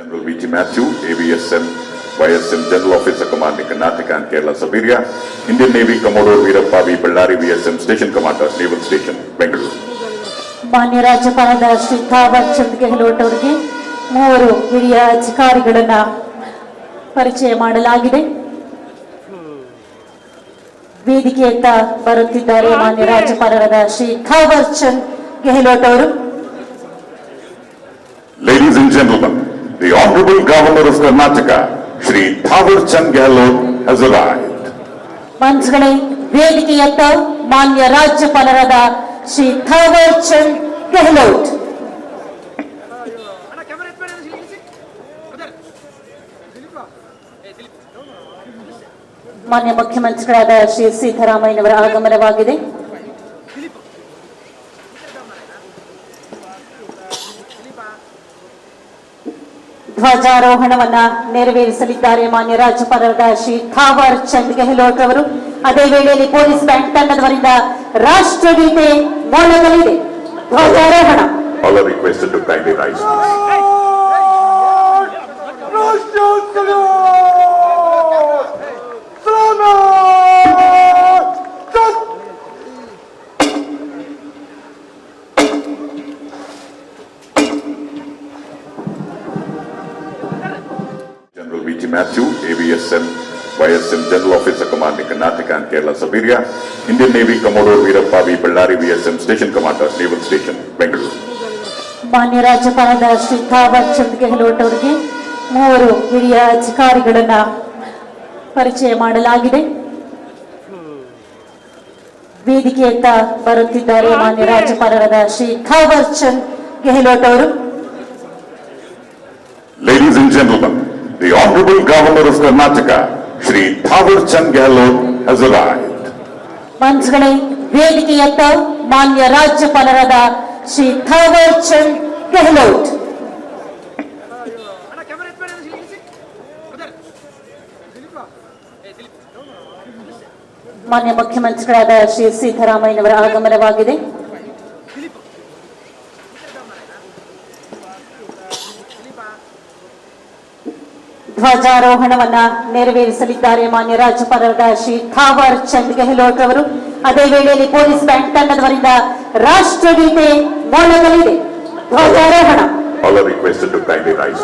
General V.T. Matthew, AVSM, YSM General Officer Commanding Karnataka and Kerala Siberia, Indian Navy Commodore Veerappa V. Bellari VSM Station Commander, Naval Station, Bengaluru. ಮಾನ್ಯ ರಾಜ್ಯಪಾಲರಾದ ಶ್ರೀ ಥಾವರ್ ಚಂದ್ ಗೆಹ್ಲೋಟ್ ಅವರಿಗೆ ಮೂವರು ಹಿರಿಯ ಅಧಿಕಾರಿಗಳನ್ನ ಪರಿಚಯ ಮಾಡಲಾಗಿದೆ. ವೇದಿಕೆಯತ್ತ ಬರುತ್ತಿದ್ದಾರೆ ಮಾನ್ಯ ರಾಜ್ಯಪಾಲರಾದ ಶ್ರೀ ಥಾವರ್ ಚಂದ್ ಗೆಹ್ಲೋಟ್ ಅವರು. Ladies and gentlemen, the Honorable Governor of Karnataka, Shri Thawar Chand Gehlot has arrived. ಮಂತ್ರಿಗಳೇ, ವೇದಿಕೆಯತ್ತ ಮಾನ್ಯ ರಾಜ್ಯಪಾಲರಾದ ಶ್ರೀ ಥಾವರ್ ಚಂದ್ ಗೆಹ್ಲೋಟ್. ಮಾನ್ಯ ಮುಖ್ಯಮಂತ್ರಿಗಳಾದ ಶ್ರೀ ಸಿದ್ದರಾಮಯ್ಯನವರ ಆಗಮನವಾಗಿದೆ. ಧ್ವಜಾರೋಹಣವನ್ನ ನೆರವೇರಿಸಲಿದ್ದಾರೆ ಮಾನ್ಯ ರಾಜ್ಯಪಾಲರಾದ ಶ್ರೀ ಥಾವರ್ ಚಂದ್ ಗೆಹ್ಲೋಟ್ ಅವರು. ಅದೇ ವೇಳೆಯಲ್ಲಿ ಪೊಲೀಸ್ ಬ್ಯಾಂಡ್ ತಂಡದವರಿಂದ ರಾಷ್ಟ್ರಗೀತೆ ಮೊಳಗಲಿದೆ. ಧ್ವಜಾರೋಹಣ. All are requested to kindly rise. General V.T. Matthew, AVSM, YSM General Officer Commanding Karnataka and Kerala Siberia, Indian Navy Commodore Veerappa V. Bellari VSM Station Commander, Naval Station, Bengaluru. ಮಾನ್ಯ ರಾಜ್ಯಪಾಲರಾದ ಶ್ರೀ ಥಾವರ್ ಚಂದ್ ಗೆಹ್ಲೋಟ್ ಅವರಿಗೆ ಮೂವರು ಹಿರಿಯ ಅಧಿಕಾರಿಗಳನ್ನ ಪರಿಚಯ ಮಾಡಲಾಗಿದೆ. ವೇದಿಕೆಯತ್ತ ಬರುತ್ತಿದ್ದಾರೆ ಮಾನ್ಯ ರಾಜ್ಯಪಾಲರಾದ ಶ್ರೀ ಥಾವರ್ ಚಂದ್ ಗೆಹ್ಲೋಟ್ ಅವರು. Ladies and gentlemen, the Honorable Governor of Karnataka, Shri Thawar Chand Gehlot has arrived. ಮಂತ್ರಿಗಳೇ, ವೇದಿಕೆಯತ್ತ ಮಾನ್ಯ ರಾಜ್ಯಪಾಲರಾದ ಶ್ರೀ ಥಾವರ್ ಚಂದ್ ಗೆಹ್ಲೋಟ್. ಮಾನ್ಯ ಮುಖ್ಯಮಂತ್ರಿಗಳಾದ ಶ್ರೀ ಸಿದ್ದರಾಮಯ್ಯನವರ ಆಗಮನವಾಗಿದೆ. ಧ್ವಜಾರೋಹಣವನ್ನ ನೆರವೇರಿಸಲಿದ್ದಾರೆ ಮಾನ್ಯ ರಾಜ್ಯಪಾಲರಾದ ಶ್ರೀ ಥಾವರ್ ಚಂದ್ ಗೆಹ್ಲೋಟ್ ಅವರು. ಅದೇ ವೇಳೆಯಲ್ಲಿ ಪೊಲೀಸ್ ಬ್ಯಾಂಡ್ ತಂಡದವರಿಂದ ರಾಷ್ಟ್ರಗೀತೆ ಮೊಳಗಲಿದೆ. ಧ್ವಜಾರೋಹಣ. All are requested to kindly rise.